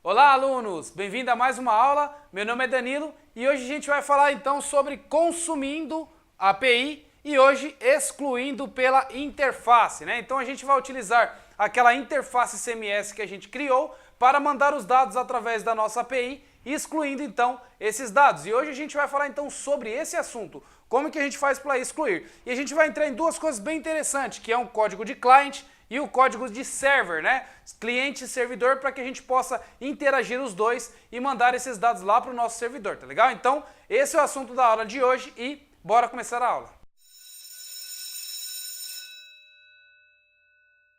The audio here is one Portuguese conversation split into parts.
Olá, alunos! Bem-vindo a mais uma aula. Meu nome é Danilo e hoje a gente vai falar então sobre consumindo API e hoje excluindo pela interface, né? Então a gente vai utilizar aquela interface CMS que a gente criou para mandar os dados através da nossa API, excluindo então esses dados. E hoje a gente vai falar então sobre esse assunto, como que a gente faz para excluir. E a gente vai entrar em duas coisas bem interessantes, que é um código de client e o código de server, né? Cliente e servidor, para que a gente possa interagir os dois e mandar esses dados lá para o nosso servidor, tá legal? Então, esse é o assunto da aula de hoje e bora começar a aula.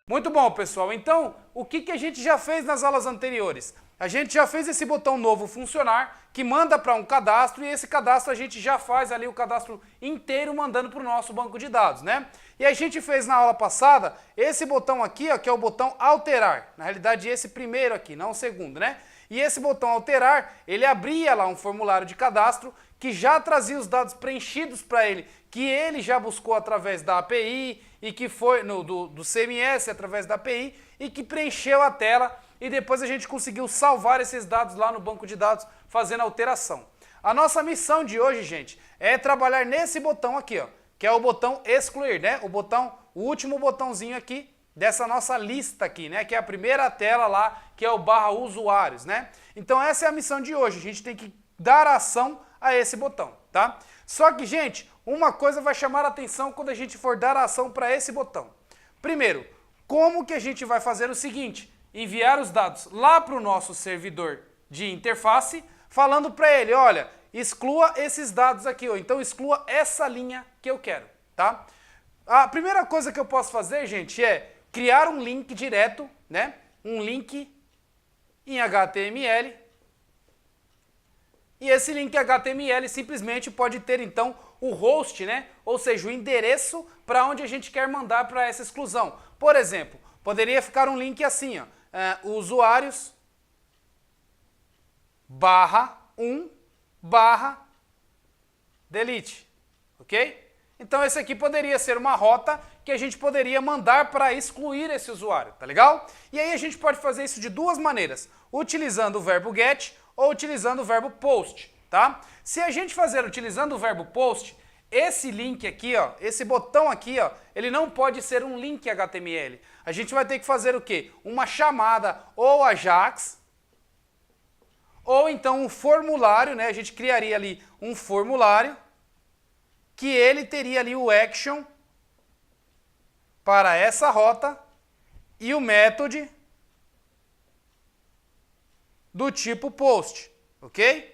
Muito bom, pessoal. Então, o que a gente já fez nas aulas anteriores? A gente já fez esse botão novo funcionar, que manda para um cadastro, e esse cadastro a gente já faz ali o cadastro inteiro mandando para o nosso banco de dados, né? E a gente fez na aula passada esse botão aqui, ó, que é o botão alterar. Na realidade, esse primeiro aqui, não o segundo, né? E esse botão alterar, ele abria lá um formulário de cadastro que já trazia os dados preenchidos para ele, que ele já buscou através da API e que foi do CMS através da API e que preencheu a tela e depois a gente conseguiu salvar esses dados lá no banco de dados fazendo alteração. A nossa missão de hoje, gente, é trabalhar nesse botão aqui, ó, que é o botão excluir, né? O último botãozinho aqui dessa nossa lista aqui, né? Que é a primeira tela lá, que é o /usuários, né? Então essa é a missão de hoje, a gente tem que dar ação a esse botão, tá? Só que, gente, uma coisa vai chamar a atenção quando a gente for dar ação para esse botão. Primeiro, como que a gente vai fazer o seguinte? Enviar os dados lá para o nosso servidor de interface, falando para ele, olha, exclua esses dados aqui, ou então exclua essa linha que eu quero, tá? A primeira coisa que eu posso fazer, gente, é criar um link direto, né? Um link em HTML. E esse link HTML simplesmente pode ter, então, o host, né? Ou seja, o endereço para onde a gente quer mandar para essa exclusão. Por exemplo, poderia ficar um link assim, ó, usuários /1/delete, ok? Então esse aqui poderia ser uma rota que a gente poderia mandar para excluir esse usuário, tá legal? E aí a gente pode fazer isso de duas maneiras, utilizando o verbo get ou utilizando o verbo post, tá? Se a gente fazer utilizando o verbo post, esse link aqui, ó, esse botão aqui, ó, ele não pode ser um link HTML. A gente vai ter que fazer o quê? Uma chamada ou AJAX, ou então um formulário, né? A gente criaria ali um formulário que ele teria ali o action para essa rota e o method do tipo post, ok?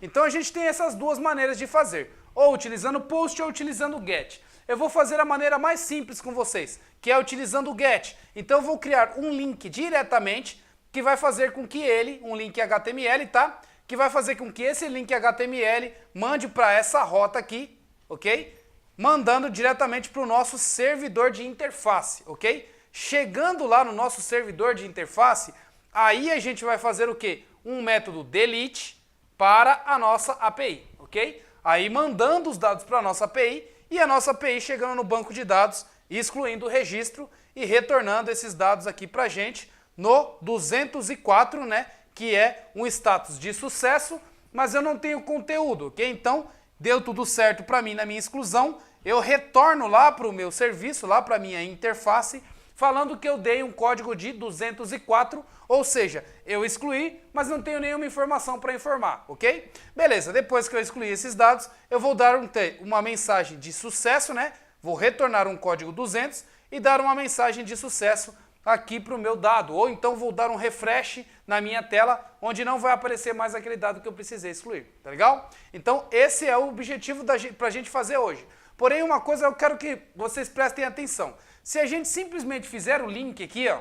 Então a gente tem essas duas maneiras de fazer, ou utilizando post ou utilizando get. Eu vou fazer a maneira mais simples com vocês, que é utilizando o get. Então eu vou criar um link diretamente que vai fazer com que ele, um link HTML, tá? Que vai fazer com que esse link HTML mande para essa rota aqui, ok? Mandando diretamente para o nosso servidor de interface, ok? Chegando lá no nosso servidor de interface, aí a gente vai fazer o quê? Um método delete para a nossa API, ok? Aí mandando os dados para a nossa API e a nossa API chegando no banco de dados, excluindo o registro e retornando esses dados aqui para a gente no 204, né? Que é um status de sucesso, mas eu não tenho conteúdo, ok? Então, deu tudo certo para mim na minha exclusão, eu retorno lá para o meu serviço, lá para a minha interface, falando que eu dei um código de 204, ou seja, eu excluí, mas não tenho nenhuma informação para informar, ok? Beleza, depois que eu excluí esses dados, eu vou dar uma mensagem de sucesso, né? Vou retornar um código 200 e dar uma mensagem de sucesso aqui para o meu dado, ou então vou dar um refresh na minha tela, onde não vai aparecer mais aquele dado que eu precisei excluir, tá legal? Então esse é o objetivo para a gente fazer hoje. Porém, uma coisa eu quero que vocês prestem atenção. Se a gente simplesmente fizer o link aqui, ó,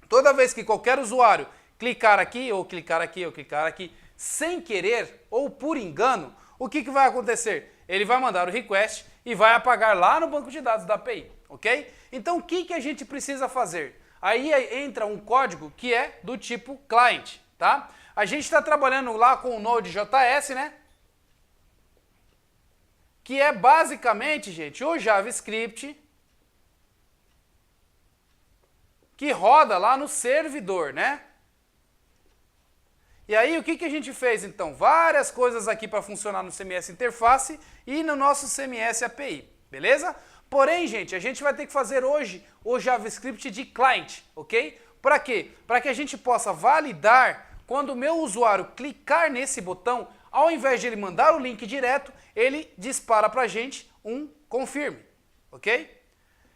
toda vez que qualquer usuário clicar aqui, ou clicar aqui, ou clicar aqui, sem querer ou por engano, o que vai acontecer? Ele vai mandar o request e vai apagar lá no banco de dados da API, ok? Então o que a gente precisa fazer? Aí entra um código que é do tipo client, tá? A gente está trabalhando lá com o Node.js, né? Que é basicamente, gente, o JavaScript que roda lá no servidor, né? E aí, o que a gente fez, então? Várias coisas aqui para funcionar no CMS Interface e no nosso CMS API, beleza? Porém, gente, a gente vai ter que fazer hoje o JavaScript de client, ok? Para quê? Para que a gente possa validar quando o meu usuário clicar nesse botão, ao invés de ele mandar o link direto, ele dispara para a gente um confirme, ok?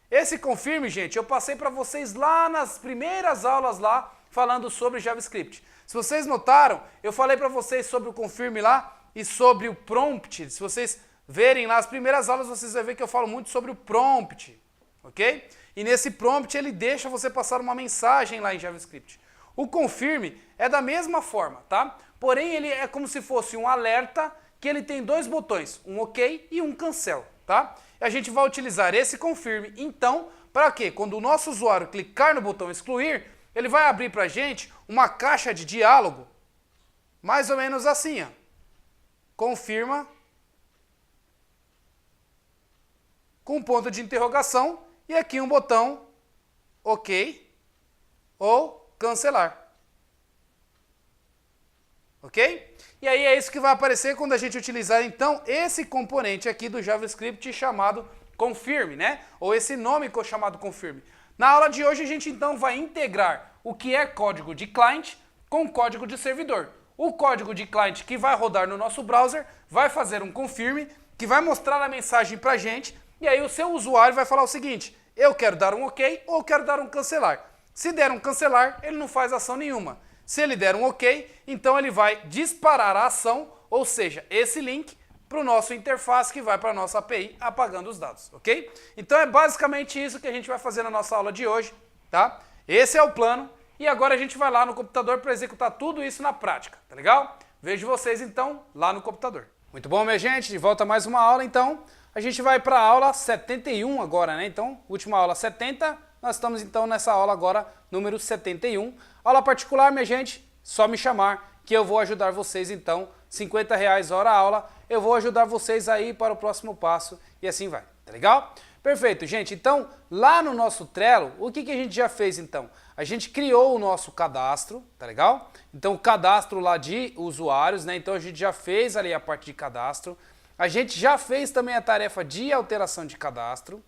Esse confirme, gente, eu passei para vocês lá nas primeiras aulas lá, falando sobre JavaScript. Se vocês notaram, eu falei para vocês sobre o confirme lá e sobre o prompt. Se vocês verem lá as primeiras aulas, vocês vão ver que eu falo muito sobre o prompt, ok? E nesse prompt ele deixa você passar uma mensagem lá em JavaScript. O confirme é da mesma forma, tá? Porém, ele é como se fosse um alerta que ele tem dois botões, um OK e um cancel, tá? E a gente vai utilizar esse confirme, então, para quê? Quando o nosso usuário clicar no botão excluir, ele vai abrir para a gente uma caixa de diálogo, mais ou menos assim, ó. Confirma, com um ponto de interrogação, e aqui um botão OK ou cancelar. Ok? E aí é isso que vai aparecer quando a gente utilizar, então, esse componente aqui do JavaScript chamado confirme, né? Ou esse nome chamado confirme. Na aula de hoje a gente então vai integrar o que é código de client com código de servidor. O código de client que vai rodar no nosso browser vai fazer um confirme que vai mostrar a mensagem pra gente e aí o seu usuário vai falar o seguinte: eu quero dar um OK ou quero dar um cancelar. Se der um cancelar, ele não faz ação nenhuma. Se ele der um OK, então ele vai disparar a ação, ou seja, esse link para o nosso interface que vai para a nossa API apagando os dados, ok? Então é basicamente isso que a gente vai fazer na nossa aula de hoje, tá? Esse é o plano e agora a gente vai lá no computador para executar tudo isso na prática, tá legal? Vejo vocês então lá no computador. Muito bom, minha gente, de volta a mais uma aula então. A gente vai para a aula 71 agora, né? Então, última aula 70, nós estamos então nessa aula agora número 71. Aula particular, minha gente, só me chamar que eu vou ajudar vocês então, R$50 hora aula, eu vou ajudar vocês aí para o próximo passo e assim vai, tá legal? Perfeito, gente, então lá no nosso Trello, o que a gente já fez então? A gente criou o nosso cadastro, tá legal? Então o cadastro lá de usuários, né? Então a gente já fez ali a parte de cadastro, a gente já fez também a tarefa de alteração de cadastro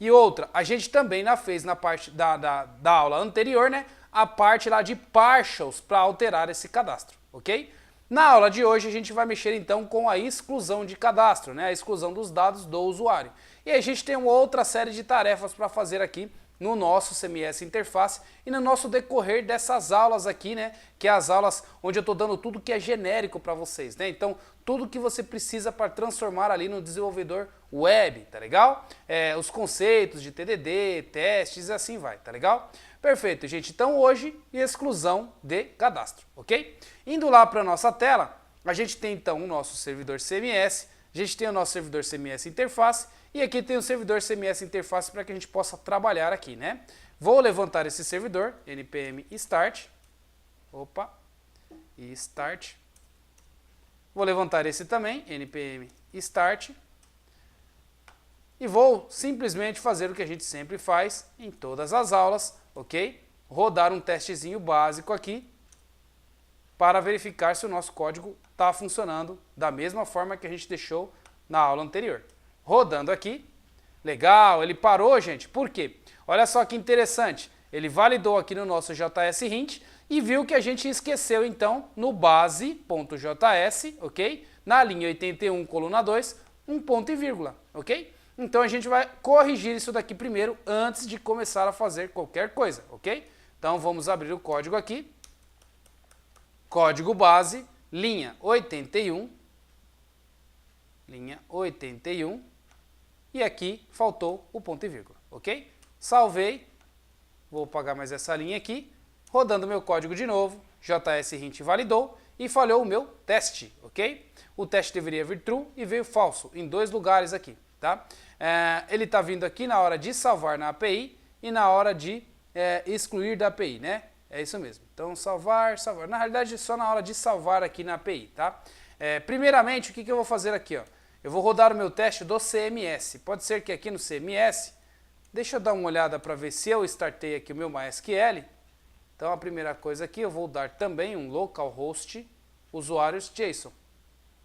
e outra, a gente também fez na parte da aula anterior, né? A parte lá de partials para alterar esse cadastro, ok? Na aula de hoje a gente vai mexer então com a exclusão de cadastro, né? A exclusão dos dados do usuário. E a gente tem uma outra série de tarefas para fazer aqui no nosso CMS Interface e no nosso decorrer dessas aulas aqui, né? Que é as aulas onde eu estou dando tudo que é genérico para vocês, né? Então, tudo que você precisa para transformar ali no desenvolvedor web, tá legal? Os conceitos de TDD, testes e assim vai, tá legal? Perfeito, gente. Então, hoje, exclusão de cadastro, ok? Indo lá para a nossa tela, a gente tem então o nosso servidor CMS, a gente tem o nosso servidor CMS Interface e aqui tem o servidor CMS Interface para que a gente possa trabalhar aqui, né? Vou levantar esse servidor, npm start, start. Vou levantar esse também, npm start. E vou simplesmente fazer o que a gente sempre faz em todas as aulas, ok? Rodar um testezinho básico aqui para verificar se o nosso código está funcionando da mesma forma que a gente deixou na aula anterior. Rodando aqui, legal, ele parou, gente, por quê? Olha só que interessante, ele validou aqui no nosso JS-Hint e viu que a gente esqueceu então no base.js, ok? Na linha 81, coluna 2, um ponto e vírgula, ok? Então a gente vai corrigir isso daqui primeiro antes de começar a fazer qualquer coisa, ok? Então vamos abrir o código aqui. Código base, linha 81. Linha 81. E aqui faltou o ponto e vírgula, ok? Salvei. Vou apagar mais essa linha aqui. Rodando meu código de novo. JS-Hint validou e falhou o meu teste, ok? O teste deveria vir true e veio falso em dois lugares aqui, tá? Ele está vindo aqui na hora de salvar na API e na hora de excluir da API, né? É isso mesmo. Então, salvar. Na realidade, só na hora de salvar aqui na API, tá? Primeiramente, o que eu vou fazer aqui, ó? Eu vou rodar o meu teste do CMS. Pode ser que aqui no CMS, deixa eu dar uma olhada para ver se eu startei aqui o meu MySQL, Então a primeira coisa aqui, eu vou dar também um localhost usuários JSON.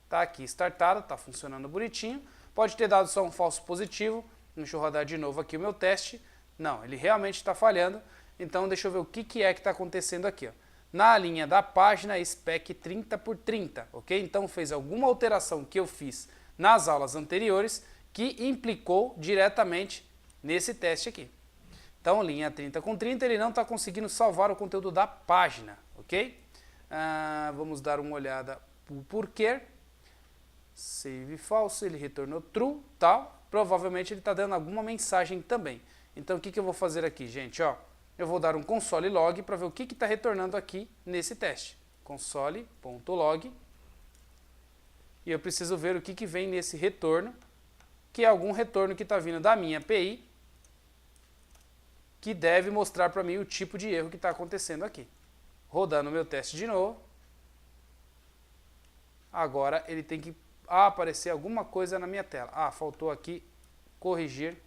Tá aqui startado, tá funcionando bonitinho. Pode ter dado só um falso positivo. Deixa eu rodar de novo aqui o meu teste. Não, ele realmente está falhando. Então deixa eu ver o que é que está acontecendo aqui. Ó. Na linha da página, spec 30×30, ok? Então fez alguma alteração que eu fiz nas aulas anteriores que implicou diretamente nesse teste aqui. Então, linha 30×30, ele não está conseguindo salvar o conteúdo da página, ok? Vamos dar uma olhada por porquê. Save false, ele retornou true, tal. Provavelmente ele está dando alguma mensagem também. Então, o que eu vou fazer aqui, gente? Ó, eu vou dar um console log para ver o que está retornando aqui nesse teste. Console.log. E eu preciso ver o que vem nesse retorno, que é algum retorno que está vindo da minha API, que deve mostrar para mim o tipo de erro que está acontecendo aqui. Rodando o meu teste de novo. Agora ele tem que aparecer alguma coisa na minha tela. Faltou aqui corrigir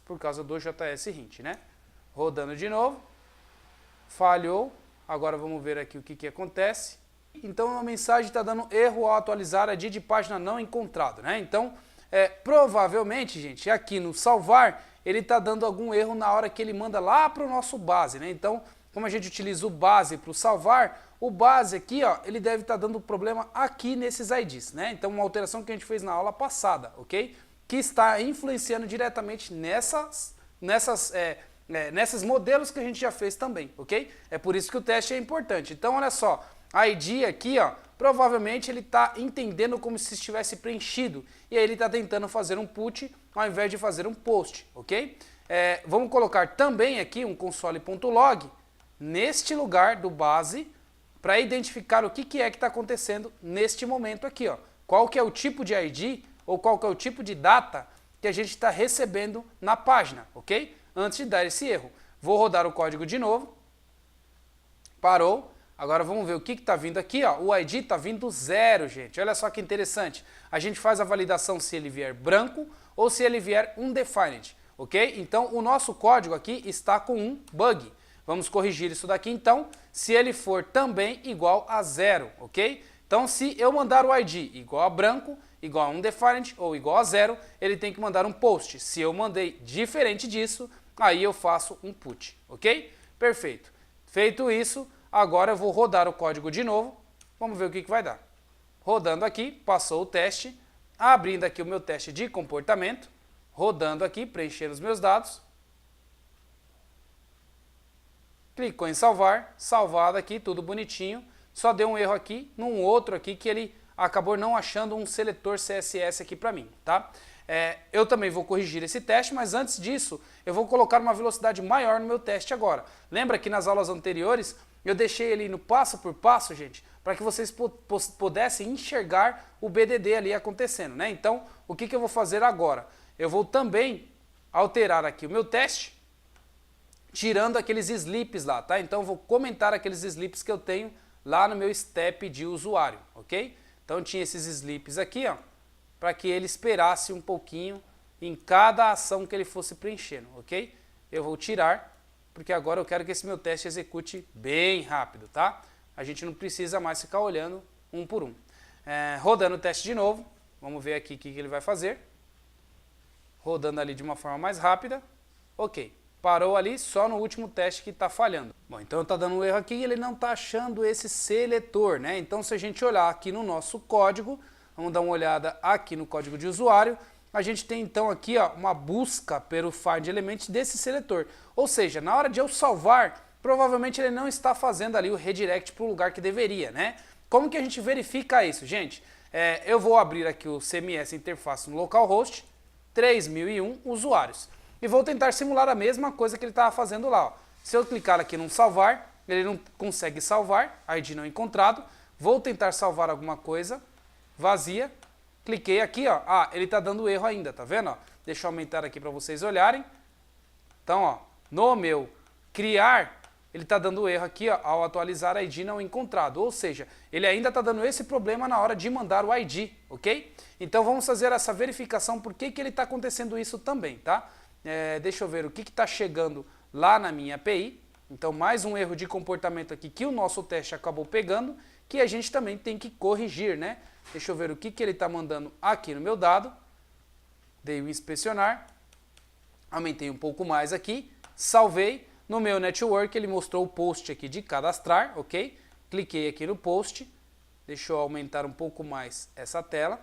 por causa do JS Hint, né? Rodando de novo. Falhou. Agora vamos ver aqui o que acontece. Então a mensagem está dando erro ao atualizar a ID de página não encontrado, né? Então, provavelmente, gente, aqui no salvar, ele está dando algum erro na hora que ele manda lá para o nosso base, né? Então, como a gente utiliza o base para o salvar, o base aqui, ó, ele deve estar dando problema aqui nesses IDs, né? Então, uma alteração que a gente fez na aula passada, ok? Que está influenciando diretamente nesses modelos que a gente já fez também, ok? É por isso que o teste é importante. Então, olha só, a ID aqui, ó, provavelmente ele está entendendo como se estivesse preenchido e aí ele está tentando fazer um put ao invés de fazer um post, ok? Vamos colocar também aqui um console.log neste lugar do base para identificar o que é que está acontecendo neste momento aqui, ó. Qual que é o tipo de ID ou qual que é o tipo de data que a gente está recebendo na página, ok? Antes de dar esse erro. Vou rodar o código de novo. Parou. Agora vamos ver o que está vindo aqui, ó. O ID está vindo 0, gente. Olha só que interessante. A gente faz a validação se ele vier branco ou se ele vier undefined, ok? Então o nosso código aqui está com um bug. Vamos corrigir isso daqui então, se ele for também igual a 0, ok? Então se eu mandar o ID igual a branco, igual a undefined ou igual a 0, ele tem que mandar um post. Se eu mandei diferente disso, aí eu faço um put, ok? Perfeito. Feito isso, agora eu vou rodar o código de novo, vamos ver o que vai dar. Rodando aqui, passou o teste, abrindo aqui o meu teste de comportamento, rodando aqui, preenchendo os meus dados. Clicou em salvar, salvado aqui, tudo bonitinho. Só deu um erro aqui, num outro aqui que ele acabou não achando um seletor CSS aqui para mim, tá? Eu também vou corrigir esse teste, mas antes disso, eu vou colocar uma velocidade maior no meu teste agora. Lembra que nas aulas anteriores, eu deixei ele no passo por passo, gente, para que vocês pudessem enxergar o BDD ali acontecendo, né? Então, o que eu vou fazer agora? Eu vou também alterar aqui o meu teste, tirando aqueles slips lá, tá? Então, eu vou comentar aqueles slips que eu tenho lá no meu step de usuário, ok? Então, tinha esses slips aqui, ó, para que ele esperasse um pouquinho em cada ação que ele fosse preenchendo, ok? Eu vou tirar, porque agora eu quero que esse meu teste execute bem rápido, tá? A gente não precisa mais ficar olhando um por um. Rodando o teste de novo, vamos ver aqui o que ele vai fazer. Rodando ali de uma forma mais rápida, ok. Parou ali só no último teste que está falhando. Bom, então está dando um erro aqui e ele não está achando esse seletor, né? Então se a gente olhar aqui no nosso código, vamos dar uma olhada aqui no código de usuário, a gente tem então aqui, ó, uma busca pelo find element desse seletor. Ou seja, na hora de eu salvar, provavelmente ele não está fazendo ali o redirect para o lugar que deveria, né? Como que a gente verifica isso, gente? Eu vou abrir aqui o CMS interface no localhost, 3001 usuários. E vou tentar simular a mesma coisa que ele estava fazendo lá. Ó. Se eu clicar aqui em salvar, ele não consegue salvar, ID não encontrado. Vou tentar salvar alguma coisa, vazia. Cliquei aqui, ó. Ele está dando erro ainda, tá vendo? Ó? Deixa eu aumentar aqui para vocês olharem. Então, ó, no meu criar, ele está dando erro aqui, ó, ao atualizar ID não encontrado. Ou seja, ele ainda está dando esse problema na hora de mandar o ID, ok? Então vamos fazer essa verificação por que ele está acontecendo isso também, tá? Deixa eu ver o que está chegando lá na minha API. Então, mais um erro de comportamento aqui que o nosso teste acabou pegando, que a gente também tem que corrigir, né? Deixa eu ver o que ele está mandando aqui no meu dado. Dei o inspecionar, aumentei um pouco mais aqui, salvei. No meu network ele mostrou o post aqui de cadastrar, ok? Cliquei aqui no post, deixa eu aumentar um pouco mais essa tela.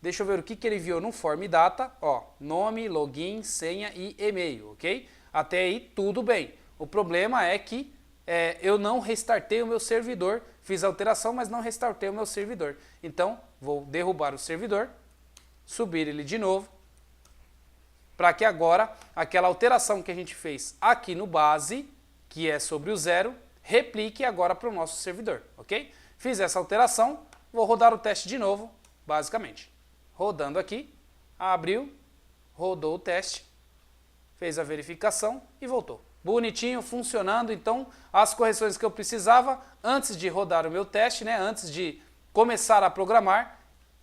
Deixa eu ver o que ele enviou no form data, ó, nome, login, senha e e-mail, ok? Até aí tudo bem. O problema é que eu não restartei o meu servidor, fiz a alteração, mas não restartei o meu servidor. Então, vou derrubar o servidor, subir ele de novo, para que agora aquela alteração que a gente fez aqui no base, que é sobre o 0, replique agora para o nosso servidor, ok? Fiz essa alteração, vou rodar o teste de novo, basicamente. Rodando aqui, abriu, rodou o teste, fez a verificação e voltou. Bonitinho, funcionando. Então, as correções que eu precisava antes de rodar o meu teste, né, antes de começar a programar,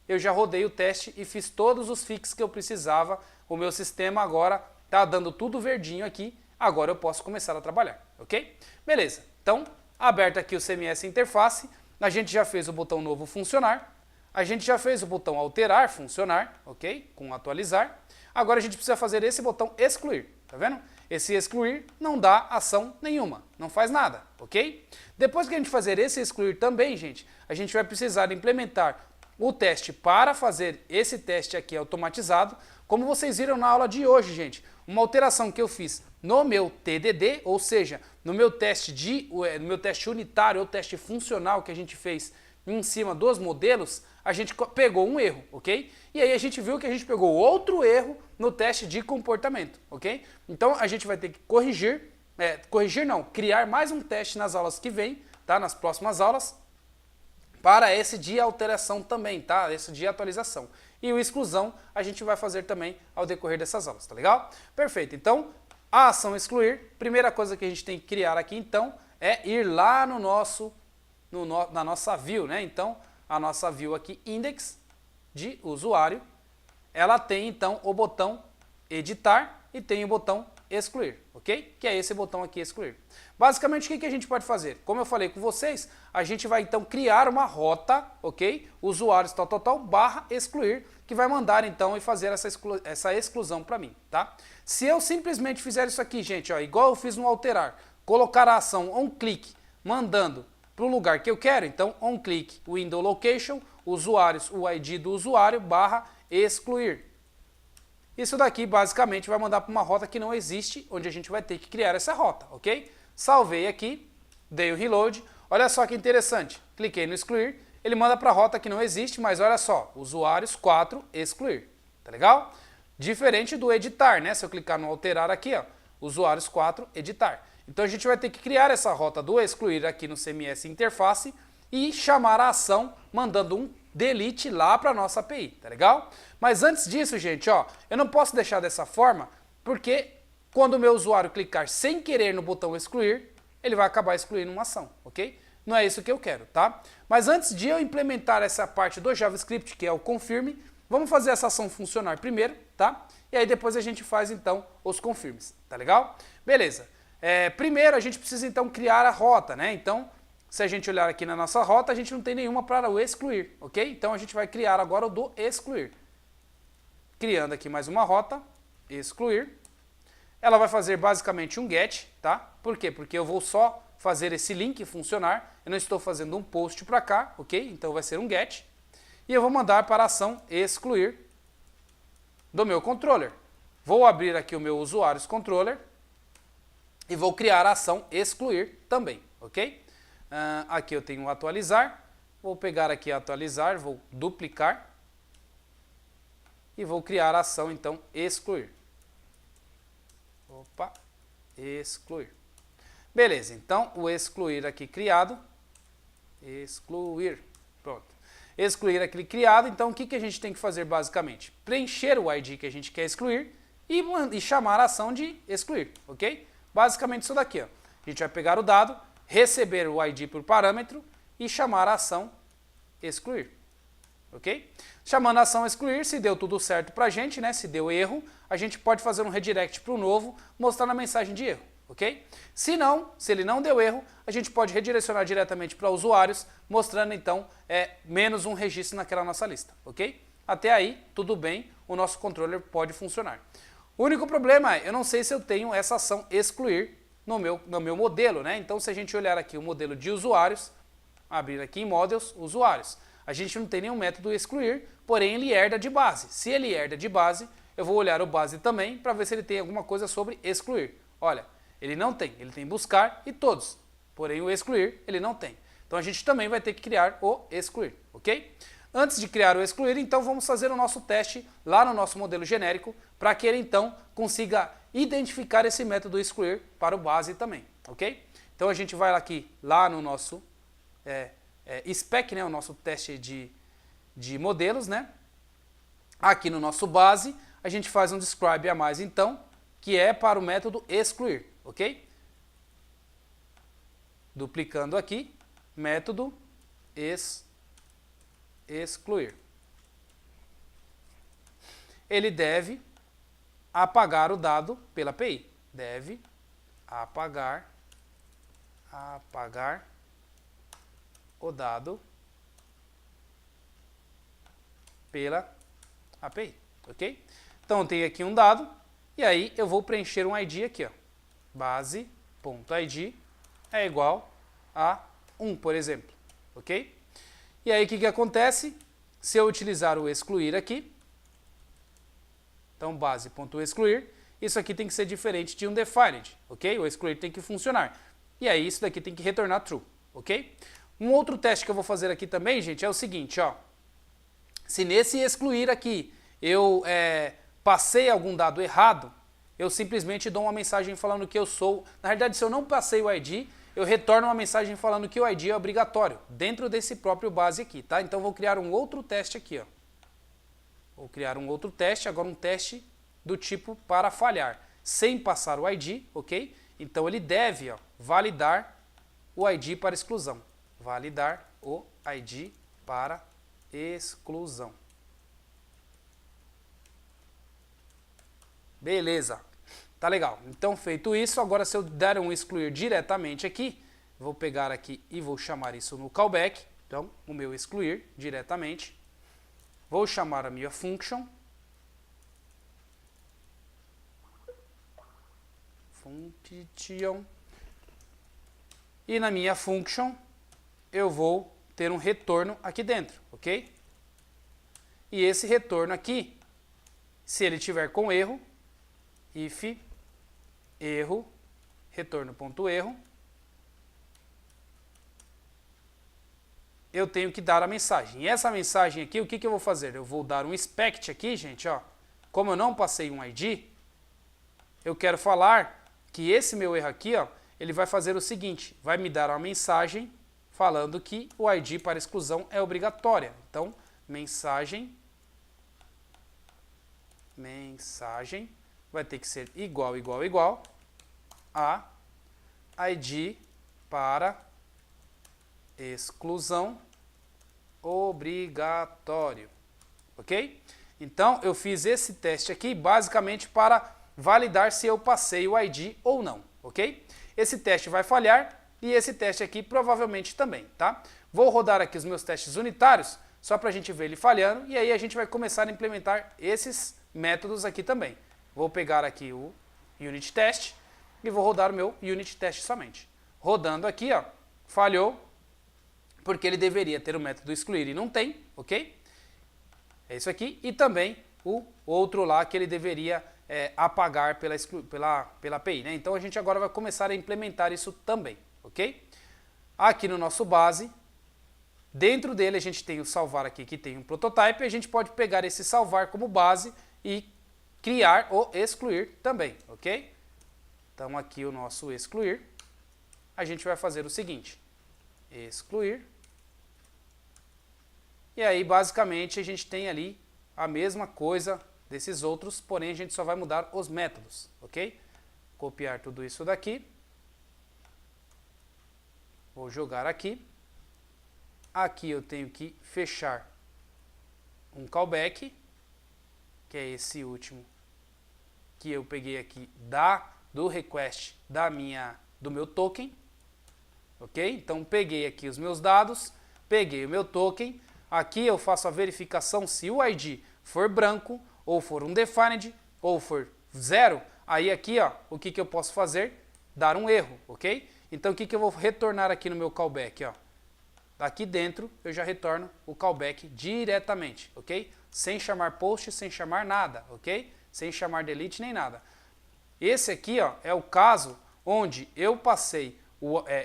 eu já rodei o teste e fiz todos os fixes que eu precisava. O meu sistema agora está dando tudo verdinho aqui, agora eu posso começar a trabalhar, ok? Beleza, então, aberto aqui o CMS Interface, a gente já fez o botão novo funcionar, a gente já fez o botão alterar funcionar, ok? Com atualizar. Agora a gente precisa fazer esse botão excluir, tá vendo? Esse excluir não dá ação nenhuma, não faz nada, ok? Depois que a gente fazer esse excluir também, gente, a gente vai precisar implementar o teste para fazer esse teste aqui automatizado. Como vocês viram na aula de hoje, gente, uma alteração que eu fiz no meu TDD, ou seja, no meu teste unitário ou teste funcional que a gente fez em cima dos modelos, a gente pegou um erro, ok? E aí a gente viu que a gente pegou outro erro no teste de comportamento, ok? Então a gente vai ter que criar mais um teste nas aulas que vem, tá? Nas próximas aulas, para esse de alteração também, tá? Esse de atualização. E o exclusão a gente vai fazer também ao decorrer dessas aulas, tá legal? Perfeito, então a ação excluir, primeira coisa que a gente tem que criar aqui então é ir lá no na nossa view, né? Então a nossa view aqui, index de usuário, ela tem então o botão editar e tem o botão excluir, ok? Que é esse botão aqui, excluir. Basicamente, o que a gente pode fazer? Como eu falei com vocês, a gente vai então criar uma rota, ok? Usuários barra excluir, que vai mandar então e fazer essa exclusão para mim, tá? Se eu simplesmente fizer isso aqui, gente, ó, igual eu fiz no alterar, colocar a ação onClick, mandando para o lugar que eu quero, então onClick, window location, usuários, o ID do usuário, barra excluir. Isso daqui basicamente vai mandar para uma rota que não existe, onde a gente vai ter que criar essa rota, ok? Salvei aqui, dei o reload, olha só que interessante, cliquei no excluir, ele manda para a rota que não existe, mas olha só, usuários 4 excluir, tá legal? Diferente do editar, né? Se eu clicar no alterar aqui, ó, usuários 4 editar. Então a gente vai ter que criar essa rota do excluir aqui no CMS Interface e chamar a ação mandando um delete lá para a nossa API, tá legal? Mas antes disso, gente, ó, eu não posso deixar dessa forma, porque quando o meu usuário clicar sem querer no botão excluir, ele vai acabar excluindo uma ação, ok? Não é isso que eu quero, tá? Mas antes de eu implementar essa parte do JavaScript, que é o confirme, vamos fazer essa ação funcionar primeiro, tá? E aí depois a gente faz então os confirmes, tá legal? Beleza. Primeiro a gente precisa então criar a rota, né? Então, se a gente olhar aqui na nossa rota, a gente não tem nenhuma para o excluir, ok? Então a gente vai criar agora o do excluir. Criando aqui mais uma rota, excluir. Ela vai fazer basicamente um get, tá? Por quê? Porque eu vou só fazer esse link funcionar, eu não estou fazendo um post para cá, ok? Então vai ser um get. E eu vou mandar para a ação excluir do meu controller. Vou abrir aqui o meu usuários controller e vou criar a ação excluir também, ok? Aqui eu tenho atualizar, vou pegar aqui atualizar, vou duplicar e vou criar a ação então excluir. Opa, excluir. Beleza, então o excluir aqui criado, excluir, pronto. Excluir aquele criado, então o que a gente tem que fazer basicamente? Preencher o ID que a gente quer excluir e chamar a ação de excluir, ok? Basicamente isso daqui, ó. A gente vai pegar o dado, receber o ID por parâmetro e chamar a ação excluir, ok? Chamando a ação excluir, se deu tudo certo pra gente, né? Se deu erro, a gente pode fazer um redirect para o novo, mostrando a mensagem de erro, ok? Se não, se ele não deu erro, a gente pode redirecionar diretamente para usuários, mostrando então menos um registro naquela nossa lista, ok? Até aí, tudo bem, o nosso controller pode funcionar. O único problema é, eu não sei se eu tenho essa ação excluir no meu modelo, né? Então, se a gente olhar aqui o modelo de usuários, abrir aqui em Models, usuários, a gente não tem nenhum método excluir, porém ele herda de base. Se ele herda de base, eu vou olhar o base também para ver se ele tem alguma coisa sobre excluir. Olha, ele não tem, ele tem buscar e todos, porém o excluir ele não tem. Então a gente também vai ter que criar o excluir, ok? Antes de criar o excluir, então vamos fazer o nosso teste lá no nosso modelo genérico para que ele então consiga identificar esse método excluir para o base também, ok? Então a gente vai aqui lá no nosso spec, né, o nosso teste de modelos, né? Aqui no nosso base, a gente faz um describe a mais então, que é para o método excluir, ok? Duplicando aqui, método excluir. Ele deve apagar o dado pela API. Deve apagar o dado pela API, ok? Então tem aqui um dado e aí eu vou preencher um ID aqui, ó. Base.id é igual a 1, por exemplo, ok? E aí o que acontece? Se eu utilizar o excluir aqui, então base.excluir, isso aqui tem que ser diferente de um defined, ok? O excluir tem que funcionar. E aí isso daqui tem que retornar true, ok? Um outro teste que eu vou fazer aqui também, gente, é o seguinte, ó. Se nesse excluir aqui eu passei algum dado errado, eu simplesmente dou uma mensagem falando que eu sou... Na verdade, se eu não passei o ID, eu retorno uma mensagem falando que o ID é obrigatório, dentro desse próprio base aqui, tá? Então, vou criar um outro teste aqui, ó. Vou criar um outro teste, agora um teste do tipo para falhar, sem passar o ID, ok? Então, ele deve, ó, validar o ID para exclusão. Validar o ID para exclusão. Beleza. Tá legal. Então, feito isso, agora se eu der um excluir diretamente aqui, vou pegar aqui e vou chamar isso no callback. Então, o meu excluir diretamente. Vou chamar a minha function. Function. E na minha function, eu vou ter um retorno aqui dentro, ok? E esse retorno aqui, se ele tiver com erro, if erro, retorno.erro, eu tenho que dar a mensagem. E essa mensagem aqui, o que eu vou fazer? Eu vou dar um expect aqui, gente, ó. Como eu não passei um ID, eu quero falar que esse meu erro aqui, ó, ele vai fazer o seguinte, vai me dar uma mensagem falando que o ID para exclusão é obrigatória. Então, mensagem vai ter que ser igual a ID para exclusão obrigatório, ok? Então, eu fiz esse teste aqui basicamente para validar se eu passei o ID ou não, ok? Esse teste vai falhar e esse teste aqui provavelmente também, tá? Vou rodar aqui os meus testes unitários só para a gente ver ele falhando e aí a gente vai começar a implementar esses métodos aqui também. Vou pegar aqui o unit test e vou rodar o meu unit test somente. Rodando aqui, ó, falhou, porque ele deveria ter o método excluir e não tem, ok? É isso aqui. E também o outro lá que ele deveria apagar pela API, né? Então a gente agora vai começar a implementar isso também, ok? Aqui no nosso base, dentro dele a gente tem o salvar aqui, que tem um prototype, e a gente pode pegar esse salvar como base e criar o excluir também, ok? Então aqui o nosso excluir, a gente vai fazer o seguinte, excluir, e aí basicamente a gente tem ali a mesma coisa desses outros, porém a gente só vai mudar os métodos, ok? Copiar tudo isso daqui, vou jogar aqui, aqui eu tenho que fechar um callback, que é esse último que eu peguei aqui da do request do meu token, ok? Então peguei aqui os meus dados, peguei o meu token, aqui eu faço a verificação se o ID for branco, ou for undefined, ou for 0, aí aqui, ó, o que eu posso fazer? Dar um erro, ok? Então o que eu vou retornar aqui no meu callback, ó? Aqui dentro eu já retorno o callback diretamente, ok? Sem chamar post, sem chamar nada, ok? Sem chamar delete nem nada. Esse aqui, ó, é o caso onde eu passei,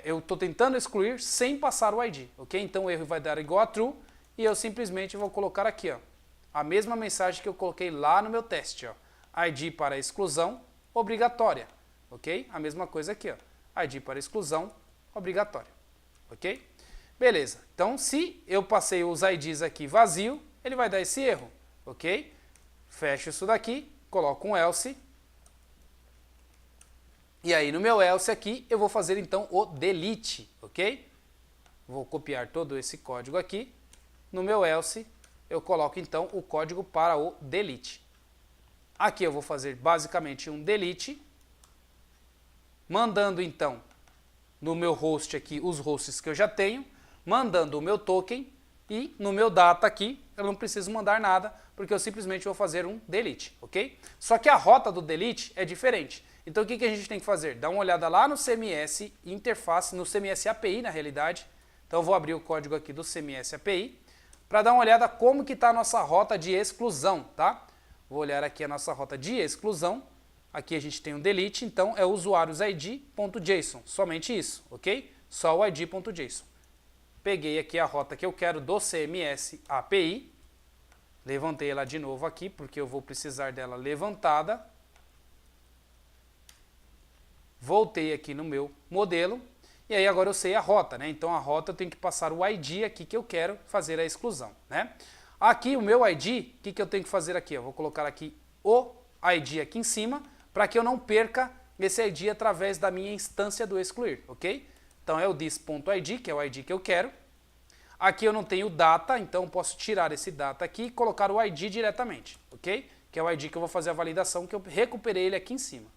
eu estou tentando excluir sem passar o ID, ok? Então o erro vai dar igual a true e eu simplesmente vou colocar aqui, ó, a mesma mensagem que eu coloquei lá no meu teste, ó, ID para exclusão obrigatória, ok? A mesma coisa aqui, ó, ID para exclusão obrigatória, ok? Beleza, então se eu passei os IDs aqui vazio, ele vai dar esse erro, ok? Fecho isso daqui, coloco um else. E aí no meu else aqui eu vou fazer então o delete, ok? Vou copiar todo esse código aqui. No meu else eu coloco então o código para o delete. Aqui eu vou fazer basicamente um delete, mandando então no meu host aqui os hosts que eu já tenho, mandando o meu token e no meu data aqui eu não preciso mandar nada, porque eu simplesmente vou fazer um delete, ok? Só que a rota do delete é diferente. Então o que a gente tem que fazer? Dá uma olhada lá no CMS interface, no CMS API na realidade. Então eu vou abrir o código aqui do CMS API para dar uma olhada como que está a nossa rota de exclusão, tá? Vou olhar aqui a nossa rota de exclusão. Aqui a gente tem um delete, então é usuariosID.json, somente isso, ok? Só o id.json. Peguei aqui a rota que eu quero do CMS API, levantei ela de novo aqui, porque eu vou precisar dela levantada. Voltei aqui no meu modelo, e aí agora eu sei a rota, né? Então a rota eu tenho que passar o ID aqui que eu quero fazer a exclusão, né? Aqui o meu ID, o que eu tenho que fazer aqui? Eu vou colocar aqui o ID aqui em cima, para que eu não perca esse ID através da minha instância do excluir, ok? Então é o this.id, que é o ID que eu quero. Aqui eu não tenho data, então posso tirar esse data aqui e colocar o ID diretamente, ok? Que é o ID que eu vou fazer a validação, que eu recuperei ele aqui em cima.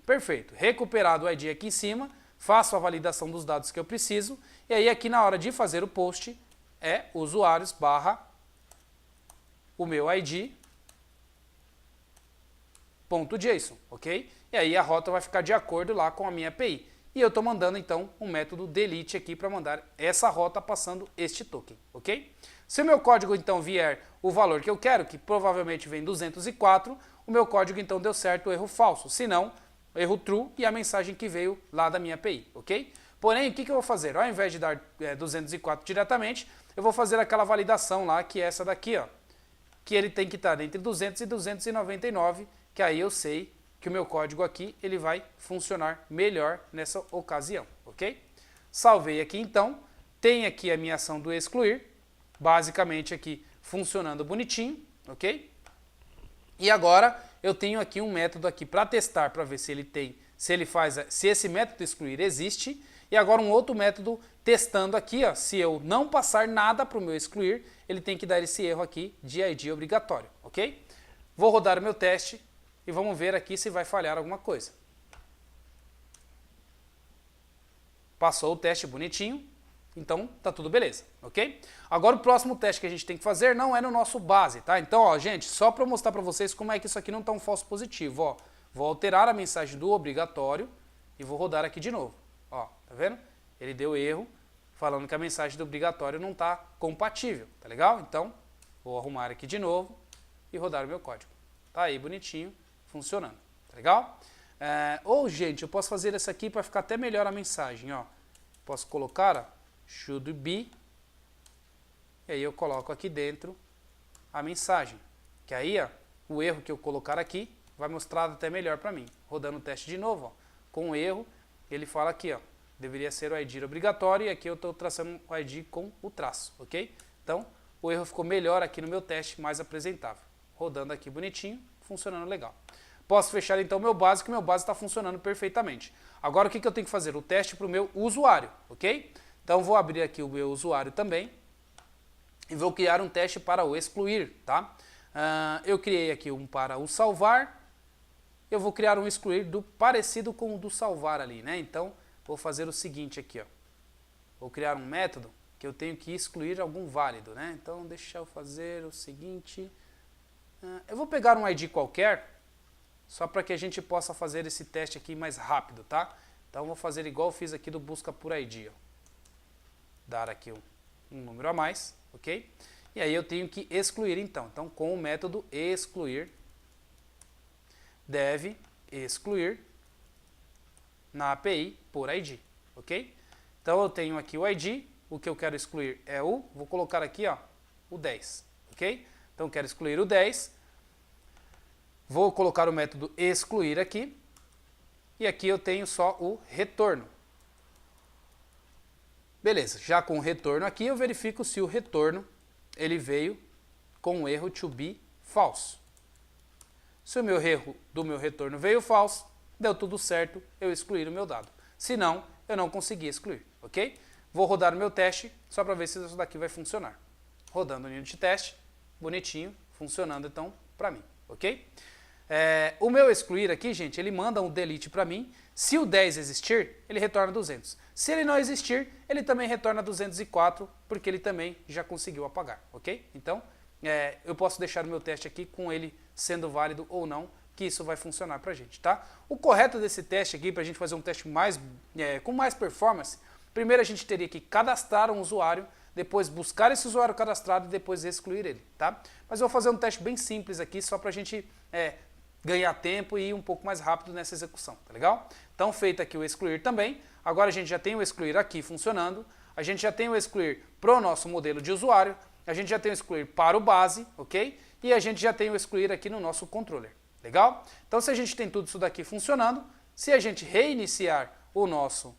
Perfeito. Recuperado o ID aqui em cima, faço a validação dos dados que eu preciso, e aí aqui na hora de fazer o post é usuários barra o meu ID.json, ok? E aí a rota vai ficar de acordo lá com a minha API. E eu estou mandando então um método delete aqui para mandar essa rota passando este token, ok? Se o meu código então vier o valor que eu quero, que provavelmente vem 204, o meu código então deu certo o erro falso, se não, erro true e a mensagem que veio lá da minha API, ok? Porém, o que eu vou fazer? Ao invés de dar 204 diretamente, eu vou fazer aquela validação lá, que é essa daqui, ó, que ele tem que estar entre 200 e 299, que aí eu sei que o meu código aqui ele vai funcionar melhor nessa ocasião, ok? Salvei aqui então, tem aqui a minha ação do excluir, basicamente aqui funcionando bonitinho, ok? E agora eu tenho aqui um método aqui para testar, para ver se ele tem, se esse método excluir existe, e agora um outro método testando aqui, ó, se eu não passar nada para o meu excluir, ele tem que dar esse erro aqui de ID obrigatório, ok? Vou rodar o meu teste e vamos ver aqui se vai falhar alguma coisa. Passou o teste bonitinho, então tá tudo beleza, ok? Agora o próximo teste que a gente tem que fazer não é no nosso base, tá? Então, ó, gente, só para mostrar para vocês como é que isso aqui não tá um falso positivo, ó. Vou alterar a mensagem do obrigatório e vou rodar aqui de novo, ó, tá vendo? Ele deu erro falando que a mensagem do obrigatório não tá compatível, tá legal? Então, vou arrumar aqui de novo e rodar o meu código. Tá aí, bonitinho, funcionando, tá legal? Ou, gente, eu posso fazer essa aqui para ficar até melhor a mensagem, ó. Posso colocar, ó, should be, e aí eu coloco aqui dentro a mensagem, que aí, ó, o erro que eu colocar aqui vai mostrar até melhor para mim. Rodando o teste de novo, ó, com o erro, ele fala aqui, ó, deveria ser o ID obrigatório, e aqui eu estou traçando o ID com o traço, ok? Então, o erro ficou melhor aqui no meu teste, mais apresentável. Rodando aqui bonitinho, funcionando legal. Posso fechar então o meu base, que meu base está funcionando perfeitamente. Agora o que eu tenho que fazer? O teste para o meu usuário, ok? Então vou abrir aqui o meu usuário também e vou criar um teste para o excluir, tá? Eu criei aqui um para o salvar eu vou criar um excluir parecido com o do salvar ali, né? Então, vou fazer o seguinte aqui, ó. Vou criar um método que eu tenho que excluir algum válido, né? Então, deixa eu fazer o seguinte. Eu vou pegar um ID qualquer, só para que a gente possa fazer esse teste aqui mais rápido, tá? Então, vou fazer igual eu fiz aqui do busca por ID, ó. Dar aqui um número a mais, ok? E aí eu tenho que excluir então. Então, com o método excluir, deve excluir na API por ID, ok? Então, eu tenho aqui o ID, o que eu quero excluir é vou colocar aqui, ó, o 10, ok? Então, quero excluir o 10, vou colocar o método excluir aqui, e aqui eu tenho só o retorno. Beleza, já com o retorno aqui, eu verifico se o retorno ele veio com o erro to be false. Se o meu erro do meu retorno veio false, deu tudo certo, eu excluir o meu dado. Se não, eu não consegui excluir, ok? Vou rodar o meu teste só para ver se isso daqui vai funcionar. Rodando o unit test, bonitinho, funcionando então para mim, ok? O meu excluir aqui, gente, ele manda um delete para mim. Se o 10 existir, ele retorna 200. Se ele não existir, ele também retorna 204, porque ele também já conseguiu apagar, ok? Então, eu posso deixar o meu teste aqui com ele sendo válido ou não, que isso vai funcionar para a gente, tá? O correto desse teste aqui, para a gente fazer um teste com mais performance, primeiro a gente teria que cadastrar um usuário, depois buscar esse usuário cadastrado e depois excluir ele, tá? Mas eu vou fazer um teste bem simples aqui, só para a gente ganhar tempo e ir um pouco mais rápido nessa execução, tá legal? Então, feito aqui o excluir também, agora a gente já tem o excluir aqui funcionando, a gente já tem o excluir para o nosso modelo de usuário, a gente já tem o excluir para o base, ok? E a gente já tem o excluir aqui no nosso controller, legal? Então, se a gente tem tudo isso daqui funcionando, se a gente reiniciar o nosso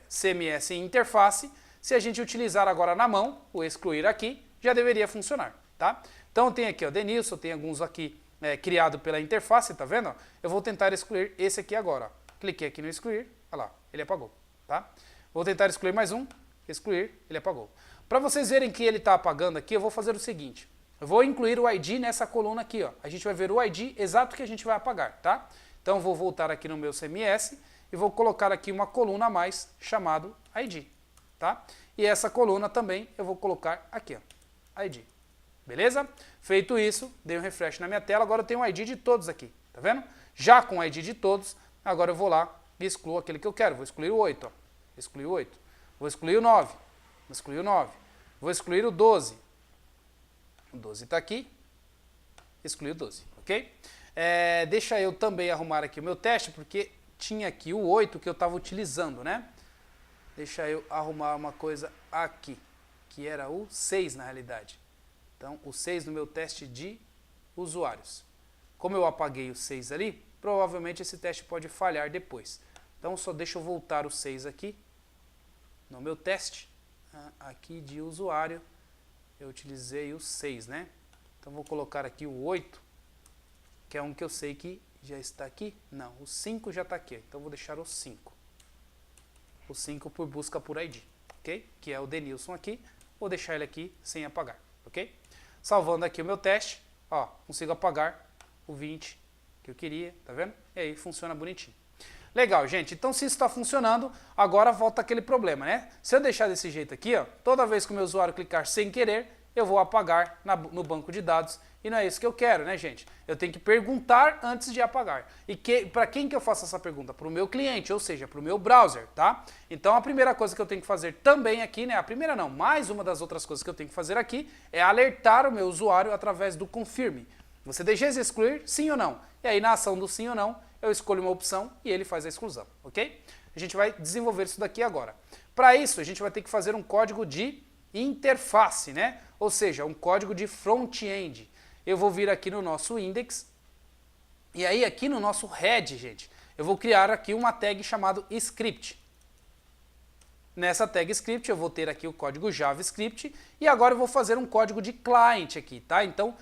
CMS em interface, se a gente utilizar agora na mão o excluir aqui, já deveria funcionar, tá? Então, tem aqui o Denilson, tem alguns aqui criado pela interface, tá vendo? Eu vou tentar excluir esse aqui agora, ó. Cliquei aqui no excluir, olha lá, ele apagou, tá? Vou tentar excluir mais um, excluir, ele apagou. Para vocês verem que ele está apagando aqui, eu vou fazer o seguinte, eu vou incluir o ID nessa coluna aqui, ó. A gente vai ver o ID exato que a gente vai apagar, tá? Então, vou voltar aqui no meu CMS e vou colocar aqui uma coluna a mais chamado ID, tá? E essa coluna também eu vou colocar aqui, ó, ID. Beleza? Feito isso, dei um refresh na minha tela, agora eu tenho o ID de todos aqui, tá vendo? Já com o ID de todos, agora eu vou lá e excluo aquele que eu quero. Vou excluir o 8, ó. Excluir o 8. Vou excluir o 9. Vou excluir o 9. Vou excluir o 12. O 12 está aqui. Excluir o 12, ok? Deixa eu também arrumar aqui o meu teste, porque tinha aqui o 8 que eu estava utilizando, né? Deixa eu arrumar uma coisa aqui, que era o 6 na realidade. Então, o 6 no meu teste de usuários. Como eu apaguei o 6 ali, provavelmente esse teste pode falhar depois. Então, só deixa eu voltar o 6 aqui, no meu teste, aqui de usuário, eu utilizei o 6, né? Então, vou colocar aqui o 8, que é um que eu sei que já está aqui. Não, o 5 já está aqui, então vou deixar o 5. O 5 por busca por ID, ok? Que é o Denilson aqui, vou deixar ele aqui sem apagar, ok? Salvando aqui o meu teste, ó, consigo apagar o 20 que eu queria, tá vendo? E aí funciona bonitinho. Legal, gente, então se isso está funcionando, agora volta aquele problema, né? Se eu deixar desse jeito aqui, ó, toda vez que o meu usuário clicar sem querer, eu vou apagar no banco de dados, e não é isso que eu quero, né, gente? Eu tenho que perguntar antes de apagar. E para quem que eu faço essa pergunta? Para o meu cliente, ou seja, para o meu browser, tá? Então a primeira coisa que eu tenho que fazer também aqui, né? A primeira não, mais uma das outras coisas que eu tenho que fazer aqui é alertar o meu usuário através do confirme. Você deseja excluir, sim ou não? E aí na ação do sim ou não, eu escolho uma opção e ele faz a exclusão, ok? A gente vai desenvolver isso daqui agora. Para isso, a gente vai ter que fazer um código de interface, né? Ou seja, um código de front-end. Eu vou vir aqui no nosso index, e aí aqui no nosso head, gente, eu vou criar aqui uma tag chamada script. Nessa tag script eu vou ter aqui o código JavaScript, e agora eu vou fazer um código de client aqui, tá? Então,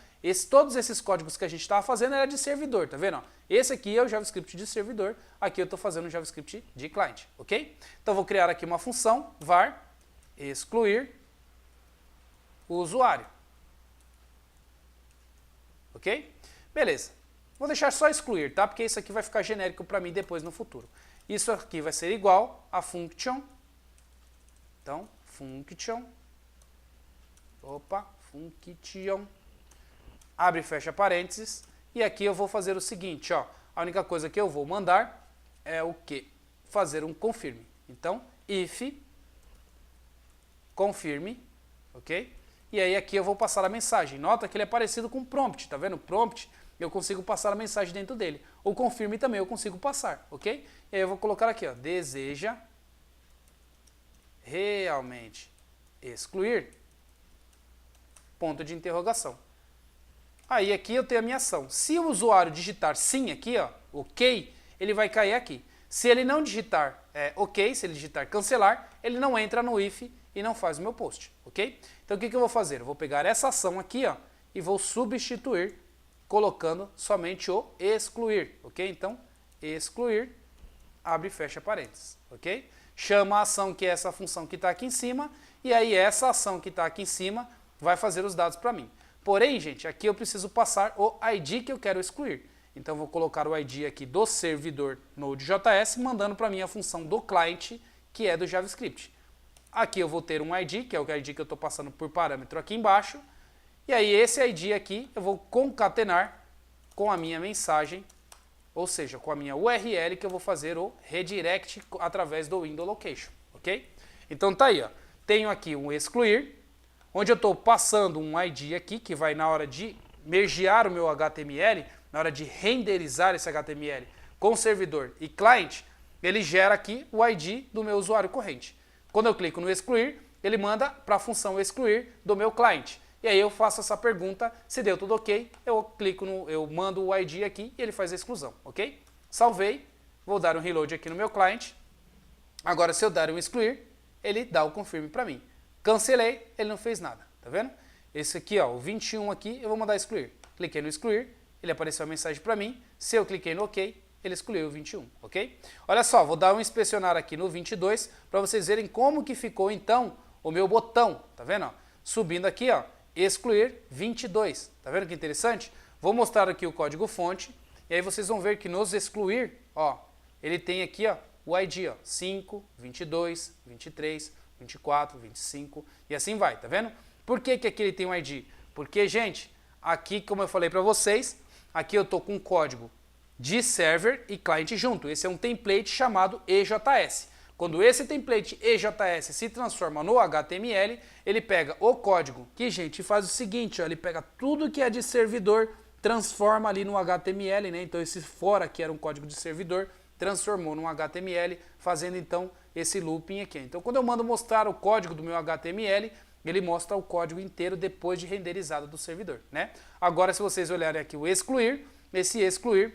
todos esses códigos que a gente estava fazendo era de servidor, tá vendo? Esse aqui é o JavaScript de servidor, aqui eu estou fazendo o JavaScript de client, ok? Então, eu vou criar aqui uma função, var, excluir o usuário. Ok? Beleza. Vou deixar só excluir, tá? Porque isso aqui vai ficar genérico para mim depois no futuro. Isso aqui vai ser igual a function. Então, function. Abre e fecha parênteses. E aqui eu vou fazer o seguinte, ó. A única coisa que eu vou mandar é o quê? Fazer um confirm. Então, if confirm, ok? E aí aqui eu vou passar a mensagem. Nota que ele é parecido com prompt, tá vendo? Prompt, eu consigo passar a mensagem dentro dele. O confirm também eu consigo passar, ok? E aí eu vou colocar aqui, ó, deseja realmente excluir? Ponto de interrogação. Aí aqui eu tenho a minha ação. Se o usuário digitar sim aqui, ó, ok, ele vai cair aqui. Se ele não digitar ok, se ele digitar cancelar, ele não entra no if e não faz o meu post, ok? Então o que eu vou fazer? Eu vou pegar essa ação aqui, ó, e vou substituir colocando somente o excluir, ok? Então, excluir, abre e fecha parênteses, ok? Chama a ação que é essa função que está aqui em cima, e aí essa ação que está aqui em cima vai fazer os dados para mim. Porém, gente, aqui eu preciso passar o ID que eu quero excluir. Então, eu vou colocar o ID aqui do servidor Node.js, mandando para mim a função do client, que é do JavaScript. Aqui eu vou ter um ID, que é o ID que eu estou passando por parâmetro aqui embaixo. E aí, esse ID aqui, eu vou concatenar com a minha mensagem, ou seja, com a minha URL, que eu vou fazer o redirect através do window location, ok? Então, tá aí, ó. Tenho aqui um excluir, onde eu estou passando um ID aqui, que vai na hora de mergear o meu HTML, na hora de renderizar esse HTML com o servidor e client, ele gera aqui o ID do meu usuário corrente. Quando eu clico no excluir, ele manda para a função excluir do meu client. E aí eu faço essa pergunta, se deu tudo ok, eu mando o ID aqui e ele faz a exclusão, ok? Salvei, vou dar um reload aqui no meu client. Agora, se eu der um excluir, ele dá o confirm para mim. Cancelei, ele não fez nada, tá vendo? Esse aqui, ó, o 21 aqui, eu vou mandar excluir. Cliquei no excluir, ele apareceu a mensagem para mim. Se eu cliquei no OK, ele excluiu o 21, ok? Olha só, vou dar um inspecionar aqui no 22 para vocês verem como que ficou, então, o meu botão, tá vendo? Ó? Subindo aqui, ó, excluir 22, tá vendo que interessante? Vou mostrar aqui o código fonte, e aí vocês vão ver que nos excluir, ó, ele tem aqui, ó, o ID, ó, 5, 22, 23, 24, 25 e assim vai, tá vendo? Por que que aqui ele tem um ID? Porque, gente, aqui, como eu falei para vocês, aqui eu tô com um código de server e client junto. Esse é um template chamado EJS. Quando esse template EJS se transforma no HTML, ele pega o código que, gente, faz o seguinte, ó, ele pega tudo que é de servidor, transforma ali no HTML, né? Então esse fora que era um código de servidor, transformou num HTML, fazendo então esse looping aqui. Então quando eu mando mostrar o código do meu HTML, ele mostra o código inteiro depois de renderizado do servidor, né? Agora, se vocês olharem aqui o excluir, esse excluir,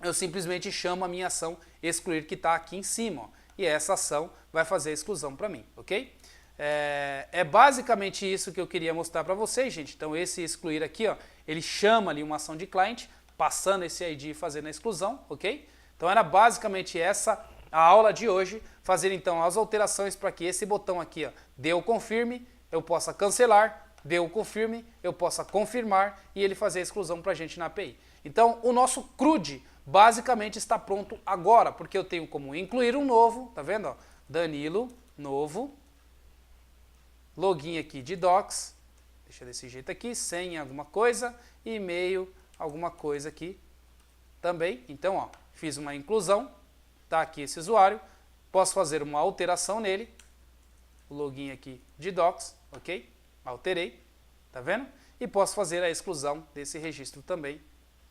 eu simplesmente chamo a minha ação excluir que está aqui em cima, ó, e essa ação vai fazer a exclusão para mim, ok? É basicamente isso que eu queria mostrar para vocês, gente. Então esse excluir aqui, ó, ele chama ali uma ação de client, passando esse ID e fazendo a exclusão, ok? Então era basicamente essa a aula de hoje, fazer então as alterações para que esse botão aqui, ó, dê o confirme, eu possa cancelar, dê o confirme, eu possa confirmar e ele fazer a exclusão para a gente na API. Então o nosso CRUD basicamente está pronto agora, porque eu tenho como incluir um novo, tá vendo? Ó? Danilo, novo, login aqui de docs, deixa desse jeito aqui, senha alguma coisa, e-mail, alguma coisa aqui também. Então, ó, fiz uma inclusão, tá aqui esse usuário, posso fazer uma alteração nele, o login aqui de docs, ok? Alterei, tá vendo? E posso fazer a exclusão desse registro também,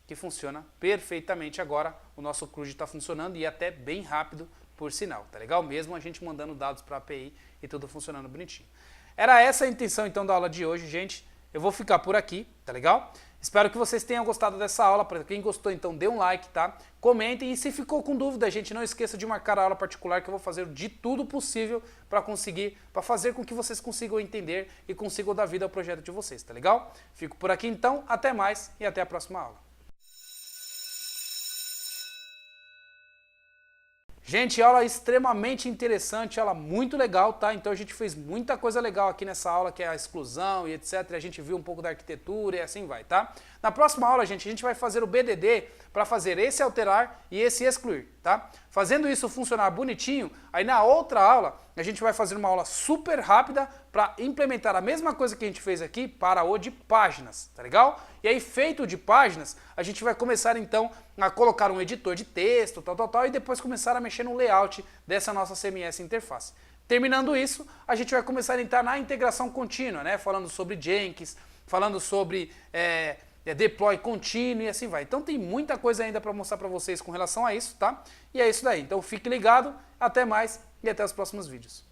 que funciona perfeitamente agora. O nosso CRUD está funcionando e até bem rápido, por sinal, tá legal? Mesmo a gente mandando dados para a API e tudo funcionando bonitinho. Era essa a intenção então da aula de hoje, gente. Eu vou ficar por aqui, tá legal? Espero que vocês tenham gostado dessa aula. Para quem gostou, então dê um like, tá? Comentem e se ficou com dúvida, gente, não esqueça de marcar a aula particular que eu vou fazer de tudo possível para fazer com que vocês consigam entender e consigam dar vida ao projeto de vocês, tá legal? Fico por aqui então, até mais e até a próxima aula. Gente, aula extremamente interessante, aula muito legal, tá? Então a gente fez muita coisa legal aqui nessa aula, que é a exclusão e etc. A gente viu um pouco da arquitetura e assim vai, tá? Na próxima aula, gente, a gente vai fazer o BDD para fazer esse alterar e esse excluir, tá? Fazendo isso funcionar bonitinho, aí na outra aula a gente vai fazer uma aula super rápida para implementar a mesma coisa que a gente fez aqui para o de páginas, tá legal? E aí, feito o de páginas, a gente vai começar então a colocar um editor de texto, tal, e depois começar a mexer no layout dessa nossa CMS interface. Terminando isso, a gente vai começar a entrar na integração contínua, né? Falando sobre Jenkins, falando sobre deploy contínuo e assim vai. Então tem muita coisa ainda para mostrar para vocês com relação a isso, tá? E é isso daí. Então fique ligado, até mais e até os próximos vídeos.